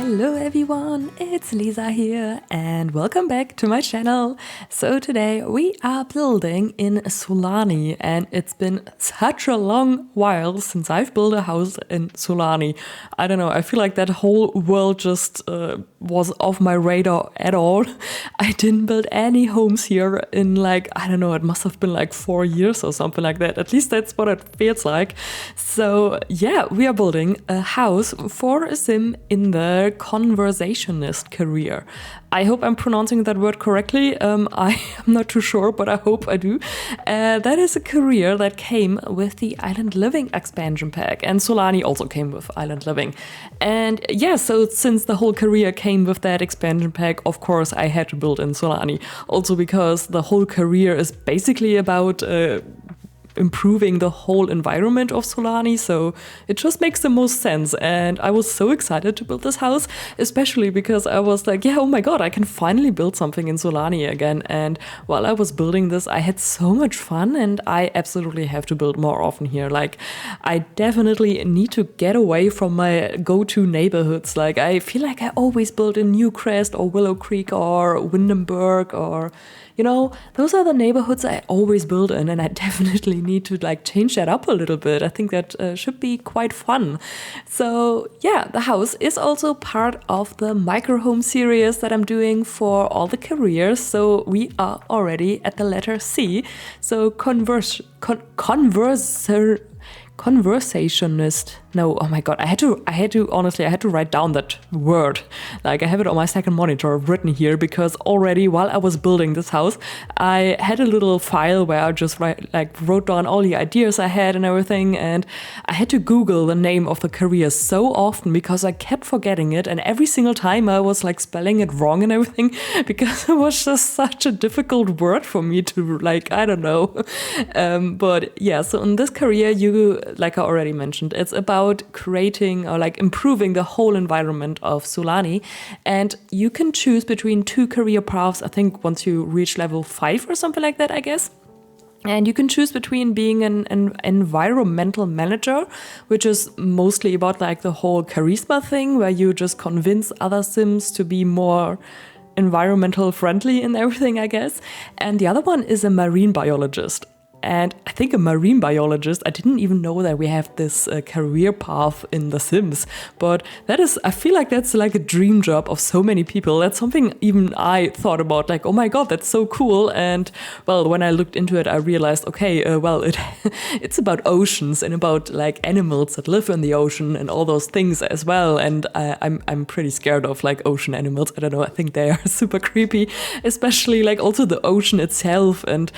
Hello everyone, it's Lisa here and welcome back to my channel. So today we are building in Sulani and it's been such a long while since I've built a house in Sulani. I don't know, I feel like that whole world just was off my radar at all. I didn't build any homes here in like, I don't know, it must have been like 4 years or something like that. At least that's what it feels like. So yeah, we are building a house for a sim in the conversationist career. I hope I'm pronouncing that word correctly. I am not too sure, but I hope I do. That is a career that came with the Island Living expansion pack, and Sulani also came with Island Living. And yeah, so since the whole career came with that expansion pack, of course I had to build in Sulani. Also because the whole career is basically about improving the whole environment of Sulani, so it just makes the most sense. And I was so excited to build this house, especially because I was like, yeah, oh my god, I can finally build something in Sulani again. And while I was building this, I had so much fun, and I absolutely have to build more often here. Like, I definitely need to get away from my go-to neighborhoods. Like, I feel like I always build in Newcrest or Willow Creek or Windenburg, or you know, those are the neighborhoods I always build in, and I definitely need to like change that up a little bit. I think that should be quite fun. So yeah, the house is also part of the micro home series that I'm doing for all the careers. So we are already at the letter C. So conversationist. No, oh my god, I had to honestly, I had to write down that word. Like, I have it on my second monitor written here because already while I was building this house, I had a little file where I just wrote down all the ideas I had and everything, and I had to Google the name of the career so often because I kept forgetting it, and every single time I was like spelling it wrong and everything because it was just such a difficult word for me to like, I don't know. But yeah, so in this career, you, like I already mentioned, it's about creating or like improving the whole environment of Sulani, and you can choose between 2 career paths. I think once you reach level 5 or something like that, I guess. And you can choose between being an environmental manager, which is mostly about like the whole charisma thing, where you just convince other sims to be more environmental friendly and everything, I guess. And the other one is a marine biologist. And I think a marine biologist, I didn't even know that we have this career path in The Sims. But that is, I feel like that's like a dream job of so many people. That's something even I thought about, like, oh my god, that's so cool. And well, when I looked into it, I realized, okay, well, it's about oceans and about like animals that live in the ocean and all those things as well. And I'm pretty scared of like ocean animals. I don't know, I think they are super creepy, especially like also the ocean itself. And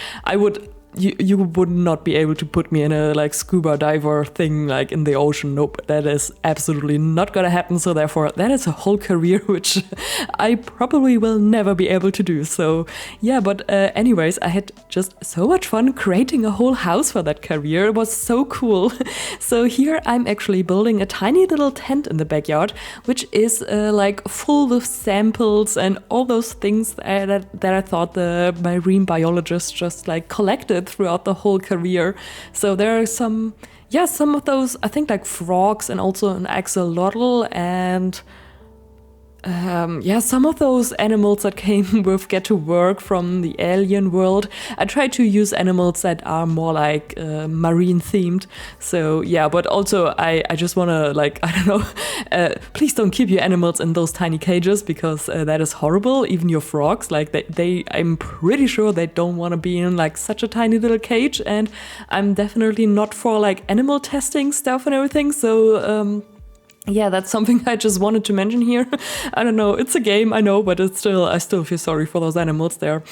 you would not be able to put me in a like scuba diver thing like in the ocean. Nope, that is absolutely not gonna happen. So therefore that is a whole career which I probably will never be able to do. So yeah, but anyways, I had just so much fun creating a whole house for that career. It was so cool. So here I'm actually building a tiny little tent in the backyard, which is like full with samples and all those things that I thought the marine biologist just like collected throughout the whole career. So there are some of those, I think, like frogs and also an axolotl and some of those animals that came with Get to Work from the alien world. I try to use animals that are more like marine themed. So yeah, but also I just want to like, I don't know, please don't keep your animals in those tiny cages because that is horrible. Even your frogs, like I'm pretty sure they don't want to be in like such a tiny little cage, and I'm definitely not for like animal testing stuff and everything. So yeah, that's something I just wanted to mention here. I don't know, it's a game, I know, but I still feel sorry for those animals there.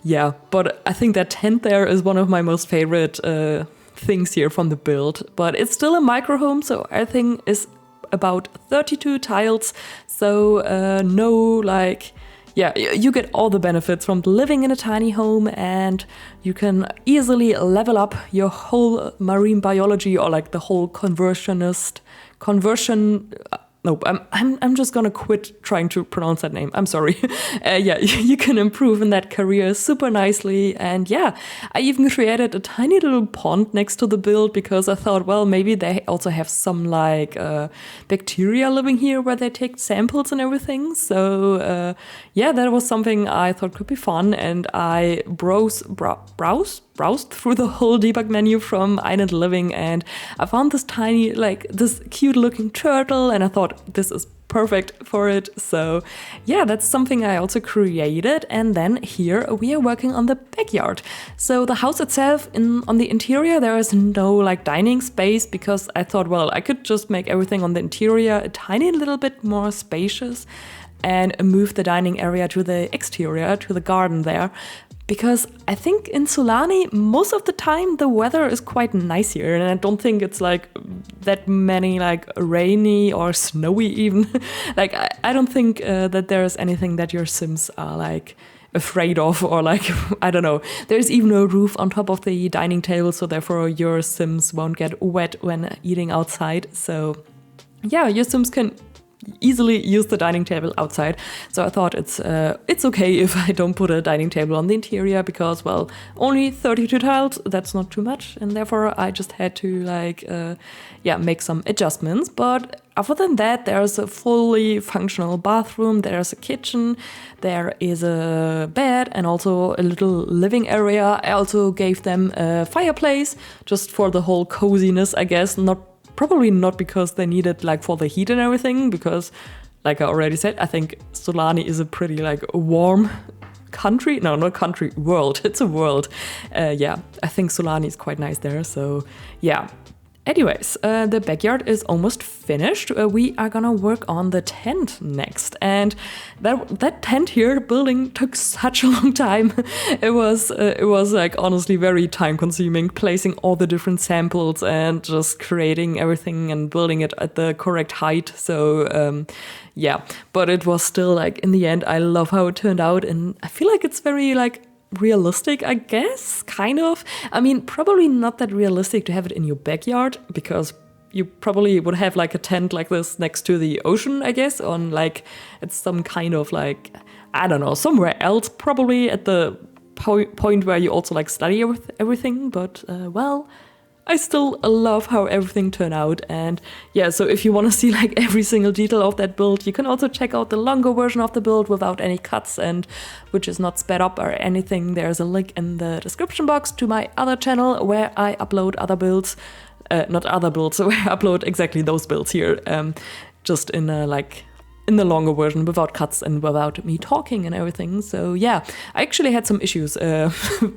Yeah, but I think that tent there is one of my most favorite things here from the build. But it's still a micro home, so everything is about 32 tiles. So no, like, yeah, you get all the benefits from living in a tiny home, and you can easily level up your whole marine biology or like the whole conversion nope, I'm just gonna quit trying to pronounce that name. I'm sorry. Yeah, you can improve in that career super nicely. And yeah, I even created a tiny little pond next to the build because I thought, well, maybe they also have some like bacteria living here where they take samples and everything. So yeah, that was something I thought could be fun. And I browsed through the whole debug menu from Island Living, and I found this tiny, like this cute looking turtle, and I thought this is perfect for it. So yeah, that's something I also created. And then here we are working on the backyard. So the house itself, on the interior, there is no like dining space because I thought, well, I could just make everything on the interior a tiny little bit more spacious and move the dining area to the exterior, to the garden there. Because I think in Sulani, most of the time the weather is quite nice here, and I don't think it's like that many like rainy or snowy even. Like I don't think that there's anything that your Sims are like afraid of, or like, I don't know. There's even a roof on top of the dining table, so therefore your Sims won't get wet when eating outside. So yeah, your Sims can easily use the dining table outside. So I thought it's okay if I don't put a dining table on the interior because, well, only 32 tiles, that's not too much, and therefore I just had to like make some adjustments. But other than that, there's a fully functional bathroom, there's a kitchen, there is a bed, and also a little living area. I also gave them a fireplace just for the whole coziness, I guess. Probably not because they need it like for the heat and everything, because like I already said, I think Sulani is a pretty like warm country. No, not country, world. It's a world. Yeah, I think Sulani is quite nice there. So yeah. Anyways, the backyard is almost finished. We are gonna work on the tent next. And that tent here building took such a long time. It was like honestly very time consuming, placing all the different samples and just creating everything and building it at the correct height. So yeah, but it was still like in the end, I love how it turned out. And I feel like it's very like realistic, I guess, kind of. I mean, probably not that realistic to have it in your backyard because you probably would have like a tent like this next to the ocean, I guess, on like it's some kind of like, I don't know, somewhere else, probably at the point where you also like study everything. But well, I still love how everything turned out. And yeah, so if you want to see like every single detail of that build, you can also check out the longer version of the build without any cuts and which is not sped up or anything. There's a link in the description box to my other channel where I upload other builds, not other builds, where I upload exactly those builds here, just in in the longer version without cuts and without me talking and everything. So yeah, I actually had some issues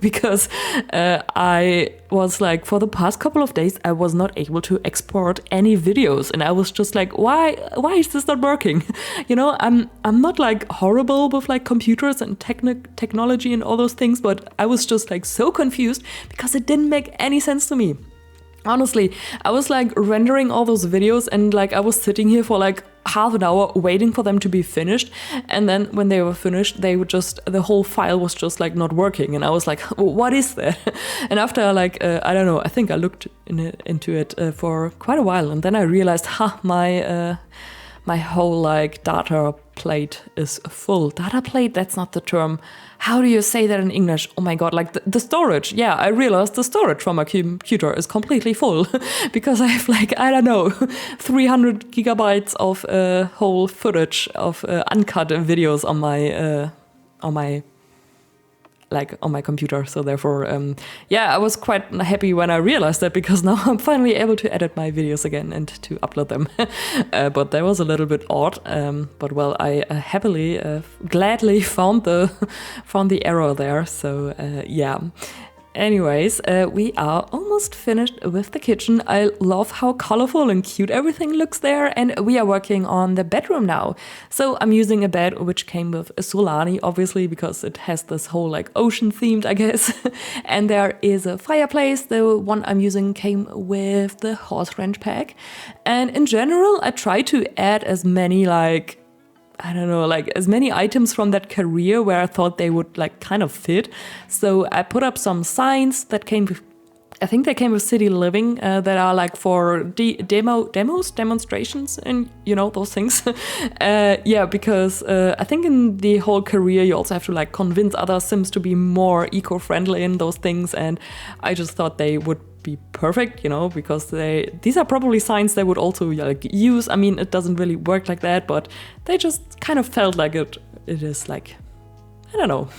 because I was like, for the past couple of days, I was not able to export any videos. And I was just like, why is this not working? You know, I'm not like horrible with like computers and technology and all those things, but I was just like so confused because it didn't make any sense to me. Honestly, I was like rendering all those videos and like I was sitting here for like half an hour waiting for them to be finished, and then when they were finished the whole file was just like not working, and I was like, what is that? And after like I don't know, I think I looked into it for quite a while, and then I realized my whole like data plate is full. Data plate, that's not the term. How do you say that in English? Oh my god, like the storage. Yeah, I realized the storage from my computer is completely full because I have like, I don't know, 300 gigabytes of whole footage of uncut videos on my computer. So therefore, yeah, I was quite happy when I realized that because now I'm finally able to edit my videos again and to upload them. But that was a little bit odd. But well, I gladly found the error there. So yeah. Anyways, we are almost finished with the kitchen. I love how colorful and cute everything looks there, and we are working on the bedroom now. So I'm using a bed which came with a Sulani, obviously, because it has this whole like ocean themed, I guess. And there is a fireplace. The one I'm using came with the horse ranch pack. And in general, I try to add as many like, I don't know, like as many items from that career where I thought they would like kind of fit. So I put up some signs that came I think they came with City Living that are like for demonstrations, and you know, those things. Yeah, because I think in the whole career you also have to like convince other Sims to be more eco-friendly in those things, and I just thought they would be perfect, you know, because these are probably signs they would also like use. I mean, it doesn't really work like that, but they just kind of felt like it is like, I don't know.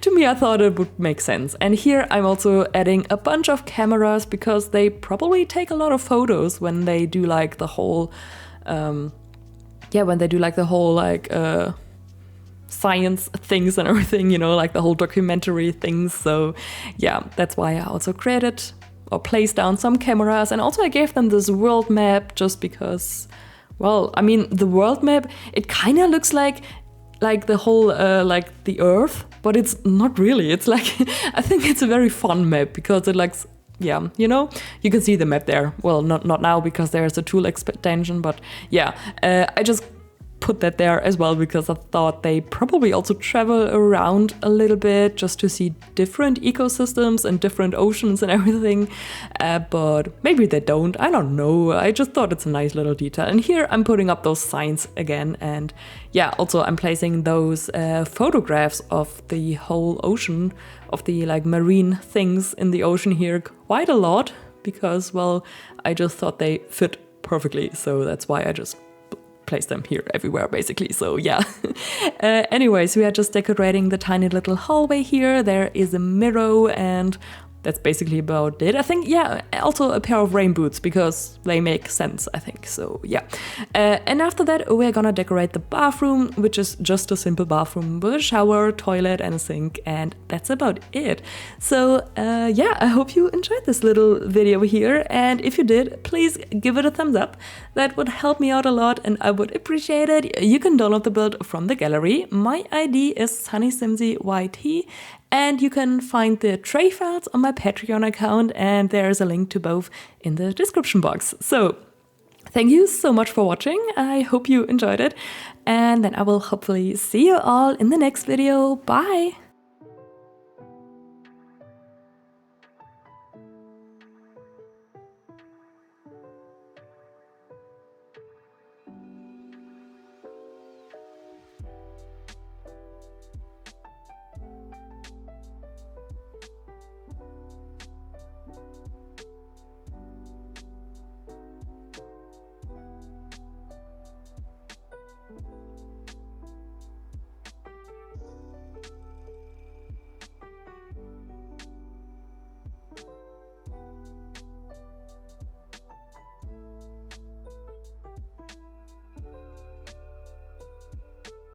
To me, I thought it would make sense. And here I'm also adding a bunch of cameras because they probably take a lot of photos when they do like the whole, science things and everything, you know, like the whole documentary things. So yeah, that's why I also created or placed down some cameras. And also I gave them this world map just because, well, I mean, the world map, it kind of looks like the whole, like the Earth, but it's not really. It's like, I think it's a very fun map because it like, yeah, you know, you can see the map there. Well, not now because there's a tool extension, but yeah, I just put that there as well because I thought they probably also travel around a little bit just to see different ecosystems and different oceans and everything, but maybe they don't, I don't know. I just thought it's a nice little detail. And here I'm putting up those signs again, and yeah, also I'm placing those photographs of the whole ocean, of the like marine things in the ocean here quite a lot because, well, I just thought they fit perfectly, so that's why I just place them here everywhere basically. So yeah. Anyways, we are just decorating the tiny little hallway here. There is a mirror and that's basically about it. I think, yeah, also a pair of rain boots because they make sense, I think. So yeah. And after that, we're gonna decorate the bathroom, which is just a simple bathroom with a shower, toilet and a sink, and that's about it. So yeah, I hope you enjoyed this little video here, and if you did, please give it a thumbs up. That would help me out a lot and I would appreciate it. You can download the build from the gallery. My ID is SunnysimsieYT. And you can find the tray files on my Patreon account, and there's a link to both in the description box. So thank you so much for watching. I hope you enjoyed it. And then I will hopefully see you all in the next video. Bye!